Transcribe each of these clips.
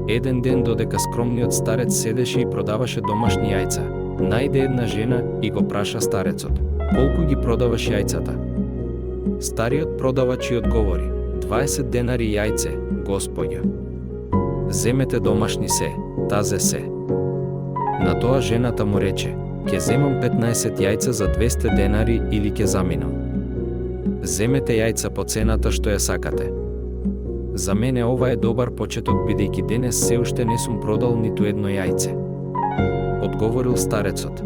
Еден ден додека скромниот старец седеше и продаваше домашни јајца, најде една жена и го праша старецот: колку ги продаваш јајцата? Стариот продавач и одговори: 20 денари јајце, господја. Земете домашни се, тазе се. На тоа жената му рече: ќе земам 15 јајца за 200 денари или ќе заминам. Земете јајца по цената што ја сакате. За мене ова е добар почеток, бидејќи денес се уште не сум продал ниту едно јајце. Одговорил старецот.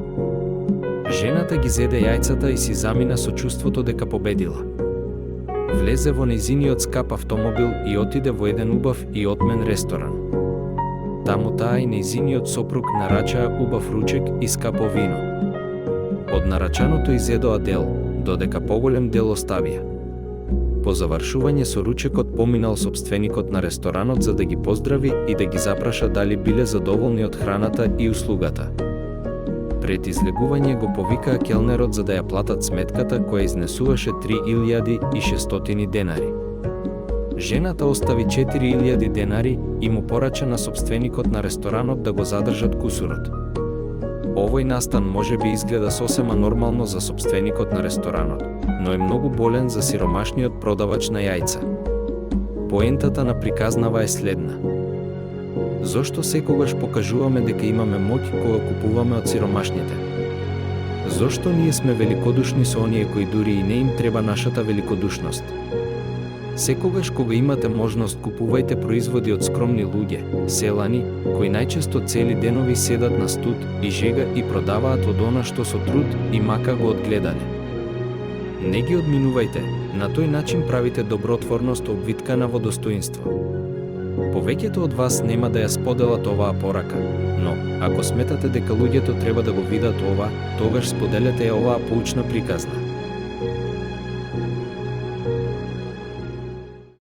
Жената ги зеде јајцата и си замина со чувството дека победила. Влезе во нејзиниот скап автомобил и отиде во еден убав и отмен ресторан. Таму таа и нејзиниот сопруг нарачаа убав ручек и скапо вино. Од нарачаното изедоа дел, додека поголем дел оставија. По завршување со ручекот поминал сопственикот на ресторанот за да ги поздрави и да ги запраша дали биле задоволни од храната и услугата. Пред излегување го повикаа келнерот за да ја платат сметката која изнесуваше 3600 денари. Жената остави 4000 денари и му порача на сопственикот на ресторанот да го задржат кусурот. Овој настан може би изгледа сосема нормално за сопственикот на ресторанот, но е многу болен за сиромашниот продавач на јајца. Поентата на приказнава е следна. Зошто секогаш покажуваме дека имаме моќ кога купуваме од сиромашните? Зошто ние сме великодушни со оние кои дури и не им треба нашата великодушност? Секогаш кога имате можност, купувајте производи од скромни луѓе, селани, кои најчесто цели денови седат на студ и жега и продаваат од она што со труд и мака го одгледале. Не ги одминувајте, на тој начин правите добротворност обвиткана во достоинство. Повеќето од вас нема да ја споделат оваа порака, но, ако сметате дека луѓето треба да го видат ова, тогаш споделете ја оваа поучна приказна.